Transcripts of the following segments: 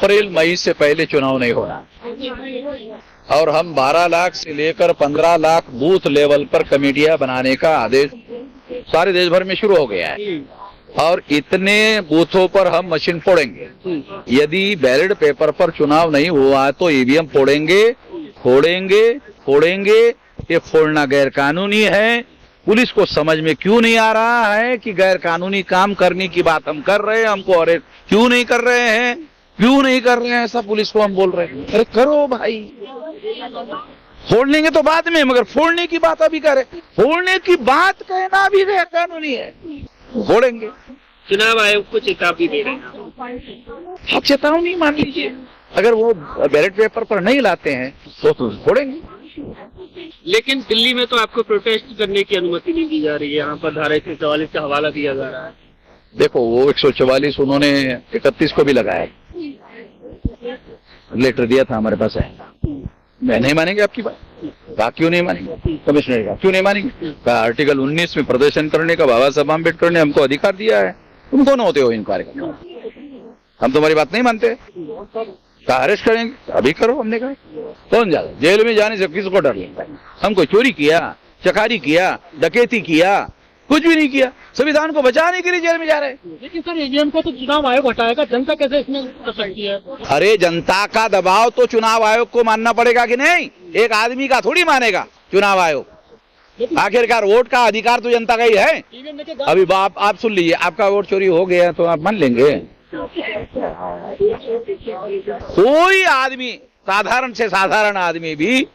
अप्रैल मई से पहले चुनाव नहीं होना और हम 12 लाख से लेकर 15 लाख बूथ लेवल पर कमेटियां बनाने का आदेश सारे देश भर में शुरू हो गया है और इतने बूथों पर हम मशीन फोड़ेंगे। यदि बैलेट पेपर पर चुनाव नहीं हुआ तो ईवीएम फोड़ेंगे। ये फोड़ना गैर कानूनी है। पुलिस को समझ में क्यों नहीं आ रहा है कि गैर कानूनी काम करने की बात हम कर रहे हैं, हमको अरेस्ट क्यों नहीं कर रहे हैं, ऐसा पुलिस को हम बोल रहे हैं। अरे करो भाई, फोड़ लेंगे तो बाद में, मगर फोड़ने की बात अभी करे। फोड़ने की बात कहना भी गैर कानूनी है। फोड़ेंगे। चुनाव आयोग को चेतावनी दे रहे हैं। आप चेतावनी मान लीजिए, अगर वो बैलेट पेपर पर नहीं लाते हैं तो फोड़ेंगे। लेकिन दिल्ली में तो आपको प्रोटेस्ट करने की अनुमति नहीं दी जा रही है। यहाँ पर धारा 144 का हवाला दिया जा रहा है। देखो, वो 144 उन्होंने 31 को भी लगाया, लेटर दिया था हमारे पास है। मैं नहीं मानेंगे आपकी बात। कहा क्यों नहीं मानेंगे? कमिश्नर का क्यों नहीं मानेंगे? कहा आर्टिकल 19 में प्रदर्शन करने का बाबा साहब अम्बेडकर ने हमको अधिकार दिया है। तुम कौन होते हो इनकार करने? हम तुम्हारी बात नहीं मानते। कहा अरेस्ट करेंगे, अभी करो। हमने कहा कौन जा जेल में जाने से किसको डर लगता है? हम कोई चोरी किया, चकारी किया, डकैती किया? कुछ भी नहीं किया। संविधान को बचाने के लिए जेल में जा रहे हैं। लेकिन सर, ईवीएम को तो चुनाव आयोग हटाएगा, जनता कैसे इसमें कर सकती है? अरे जनता का दबाव तो चुनाव आयोग को मानना पड़ेगा कि नहीं? एक आदमी का थोड़ी मानेगा चुनाव आयोग। आखिरकार वोट का अधिकार तो जनता का ही है। अभी आप सुन लीजिए, आपका वोट चोरी हो गया तो आप मान लेंगे? कोई आदमी, साधारण से साधारण आदमी भी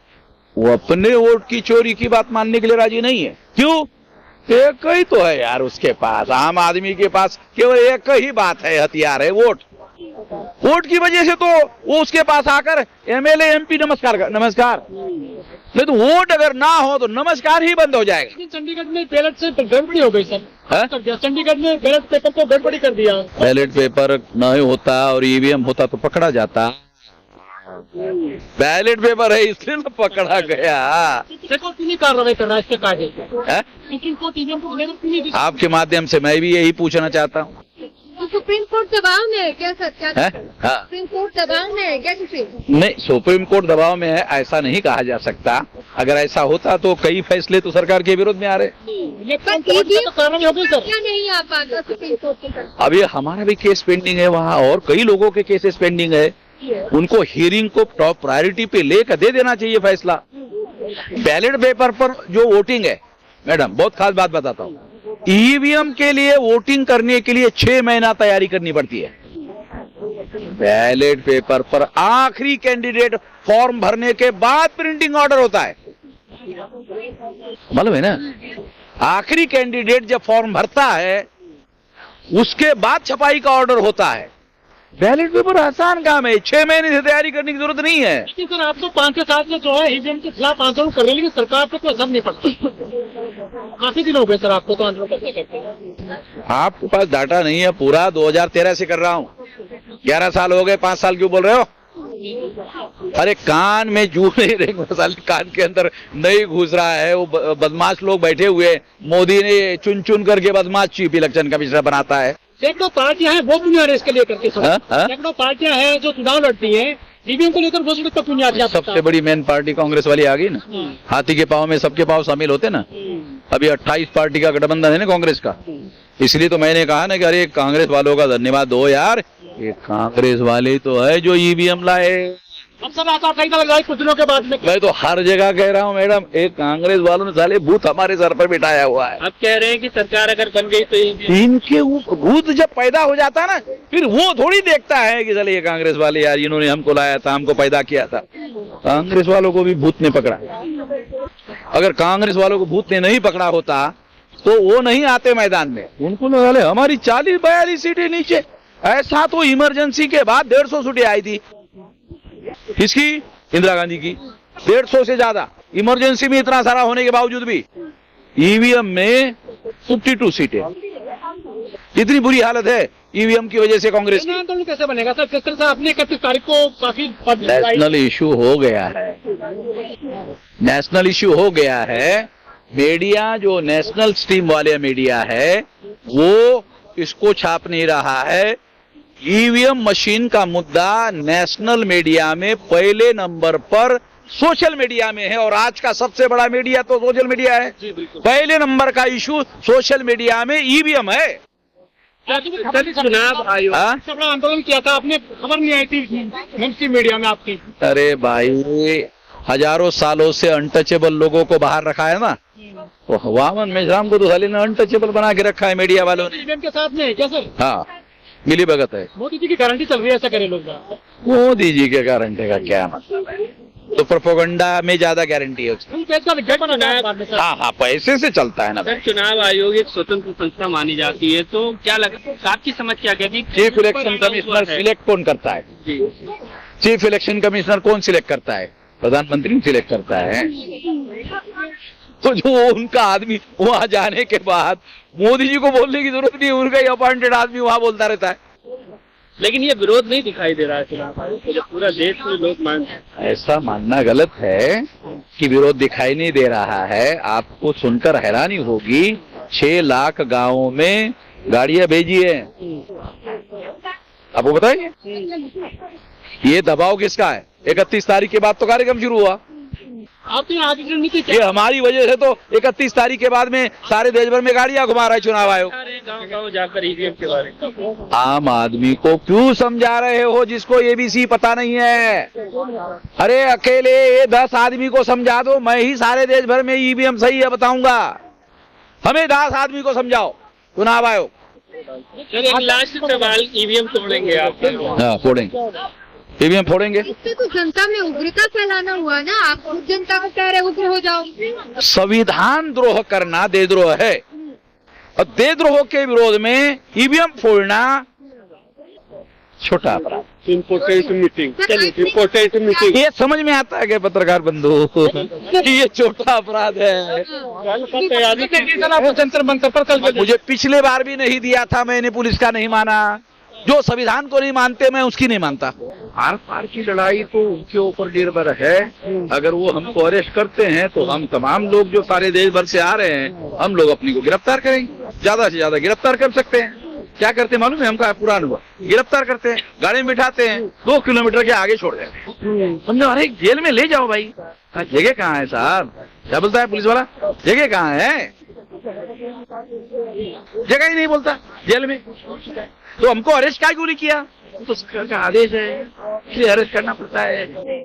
वो अपने वोट की चोरी की बात मानने के लिए राजी नहीं है। क्यों? एक ही तो है यार उसके पास। आम आदमी के पास केवल एक ही बात है, हथियार है वोट। वोट की वजह से तो वो उसके पास आकर एमएलए एमपी नमस्कार नहीं तो वोट अगर ना हो तो नमस्कार ही बंद हो जाएगा। चंडीगढ़ में बैलेट से गड़बड़ी हो गई सर। चंडीगढ़ में बैलेट पेपर को गड़बड़ी कर दिया। बैलेट पेपर नहीं होता और ईवीएम होता तो पकड़ा जाता। बैलेट पेपर है इसलिए तो पकड़ा गया। कार्रवाई कर रहा है इसके कागज। आपके माध्यम से मैं भी यही पूछना चाहता हूँ। सुप्रीम कोर्ट दबाव में है क्या सर? क्या सुप्रीम कोर्ट दबाव में है क्या? नहीं, सुप्रीम कोर्ट दबाव में है ऐसा नहीं कहा जा सकता। अगर ऐसा होता तो कई फैसले तो सरकार के विरोध में आ रहे। क्या नहीं आ पाता सुप्रीम कोर्ट? अभी हमारा भी केस पेंडिंग है वहाँ, और कई लोगों के केसेस पेंडिंग है। उनको हियरिंग को टॉप प्रायोरिटी पे लेकर दे देना चाहिए फैसला। बैलेट पेपर पर जो वोटिंग है, मैडम बहुत खास बात बताता हूँ, ईवीएम के लिए वोटिंग करने के लिए 6 महीना तैयारी करनी पड़ती है। बैलेट पेपर पर आखिरी कैंडिडेट फॉर्म भरने के बाद प्रिंटिंग ऑर्डर होता है। मालूम है ना? आखिरी कैंडिडेट जब फॉर्म भरता है उसके बाद छपाई का ऑर्डर होता है। बैलेट पेपर आसान काम है, 6 महीने से तैयारी करने की जरूरत नहीं है। सर, आप तो 5 से 7 में जो है ईवीएम के खिलाफ आंदोलन कर रहे हैं, लेकिन सरकार पे कोई असर नहीं पड़ता। काफी दिन हो गए सर आपको तो आंदोलन करते। आपके पास डाटा नहीं है पूरा? 2013 से कर रहा हूँ, 11 साल हो गए। 5 साल क्यों बोल रहे हो? अरे कान में जू नहीं रहे, कान के अंदर नहीं घुस रहा है। वो बदमाश लोग बैठे हुए, मोदी ने चुन चुन करके बदमाश चीफ इलेक्शन कमिश्नर बनाता है। सैकड़ों पार्टियां हैं, वो क्यों इसके लिए करती है? सैकड़ों पार्टियां हैं जो चुनाव लड़ती हैं, ईवीएम को लेकर वो क्यों नहीं आती? सबसे बड़ी मेन पार्टी कांग्रेस वाली आ गई ना। हाथी के पाँव में सबके पाँव शामिल होते ना। अभी 28 पार्टी का गठबंधन है ना कांग्रेस का। इसलिए तो मैंने कहा ना कि अरे कांग्रेस वालों का धन्यवाद दो यार, ये कांग्रेस वाले तो है जो ईवीएम लाए। अब सर आप कुछ दिनों के बाद में मैं तो हर जगह कह रहा हूँ मैडम, एक कांग्रेस वालों ने साले भूत हमारे सर पर बिठाया हुआ है। आप कह रहे हैं कि सरकार अगर बन गई तो इनके भूत जब पैदा हो जाता है ना, फिर वो थोड़ी देखता है कि चले ये कांग्रेस वाले यार इन्होंने हमको लाया था, हमको पैदा किया था। कांग्रेस वालों को भी भूत ने पकड़ा। अगर कांग्रेस वालों को भूत ने नहीं पकड़ा होता तो वो नहीं आते मैदान में। उनको लगा हमारी 40-42 सीटें नीचे। ऐसा तो इमरजेंसी के बाद 150 सीटें आई थी। इसकी इंदिरा गांधी की 150 से ज्यादा, इमरजेंसी में इतना सारा होने के बावजूद भी ईवीएम में 52 सीटें। इतनी बुरी हालत है ईवीएम की वजह से कांग्रेस की। आंदोलन कैसे बनेगा सर? किस तरह से अपने 31 तारीख को काफी नेशनल इशू हो गया है। नेशनल इशू हो गया है। मीडिया जो नेशनल स्ट्रीम वाले मीडिया है वो इसको छाप नहीं रहा है। ईवीएम मशीन का मुद्दा नेशनल मीडिया में पहले नंबर पर सोशल मीडिया में है, और आज का सबसे बड़ा मीडिया तो सोशल मीडिया है। पहले नंबर का इशू सोशल मीडिया में ईवीएम है। चुनाव आयोग सबसे बड़ा आंदोलन किया था, आपने खबर नहीं आई थी मुंशी मीडिया में आपकी। अरे भाई, हजारों सालों से अनटचेबल लोगों को बाहर रखा है ना, तो वामन मेश्राम को तो साले ने अनटचेबल बना के रखा है मीडिया वालों ने। ईवीएम के साथ में क्या सर? हाँ, मिली भगत है। मोदी जी की गारंटी चल रही है, ऐसा करे लोग। मोदी जी के गारंटी का क्या मतलब है? तो प्रोपेगेंडा में ज्यादा गारंटी है उसकी। हाँ हाँ, पैसे से चलता है ना। सर, चुनाव आयोग एक स्वतंत्र संस्था मानी जाती है, तो क्या लगता, आपकी समझ क्या कहती है? चीफ इलेक्शन कमिश्नर सिलेक्ट कौन करता है? चीफ इलेक्शन कमिश्नर कौन सिलेक्ट करता है? प्रधानमंत्री सिलेक्ट करता है। तो जो उनका आदमी वहां जाने के बाद मोदी जी को बोलने की जरूरत नहीं, उनका ही अपॉइंटेड आदमी वहां बोलता रहता है। लेकिन ये विरोध नहीं दिखाई दे रहा है चुनाव आयोग को, जब पूरा देश में लोग मानते हैं। ऐसा मानना गलत है कि विरोध दिखाई नहीं दे रहा है। आपको सुनकर हैरानी होगी, 6 लाख गांवों में गाड़ियां भेजी है। आपको बताइए, ये दबाव किसका है? 31 तारीख के बाद तो कार्यक्रम शुरू हुआ। आपकी आज रणनीति ये हमारी वजह से तो 31 तारीख के बाद में सारे देश भर में गाड़ियां घुमा रहा है चुनाव आयोग। गाँव जाकर ईवीएम के बारे में आम आदमी को क्यों समझा रहे हो जिसको एबीसी पता नहीं है? अरे अकेले ये 10 आदमी को समझा दो, मैं ही सारे देश भर में ईवीएम सही है बताऊंगा। हमें 10 आदमी को समझाओ चुनाव आयोग। सर, एक लास्ट सवाल, ईवीएम तोड़ेंगे आप? हाँ, फोड़ेंगे, ईवीएम फोड़ेंगे। इससे तो जनता में उग्रता फैलाना हुआ ना। आप खुद जनता को कह रहे उग्र हो जाओ। संविधान द्रोह करना देशद्रोह है, और देशद्रोह के विरोध में ईवीएम फोड़ना छोटा अपराध। इम्पोर्टेंट मीटिंग ये समझ में आता है कि पत्रकार बंधु ये छोटा अपराध है। जंतर मंतर पर कल मुझे पिछले बार भी नहीं दिया था, मैंने पुलिस का नहीं माना। जो संविधान को नहीं मानते मैं उसकी नहीं मानता। आर पार की लड़ाई तो उनके ऊपर निर्भर है। अगर वो हमको अरेस्ट करते हैं तो हम तमाम लोग जो सारे देश भर से आ रहे हैं, हम लोग अपनी को गिरफ्तार करेंगे। ज्यादा से ज्यादा गिरफ्तार कर सकते हैं। क्या करते हैं मालूम है? हमका पूरा अनुभव, गिरफ्तार करते हैं, गाड़ी में बिठाते हैं, 2 किलोमीटर के आगे छोड़ देते हैं। समझो, अरे जेल में ले जाओ भाई। जगह कहाँ है साहब? क्या बोलता है पुलिस वाला? जगह कहाँ है? जगह ही नहीं बोलता जेल में। तो हमको अरेस्ट क्या क्यों नहीं किया? तो सरकार का आदेश है, इसलिए अरेस्ट करना पड़ता है।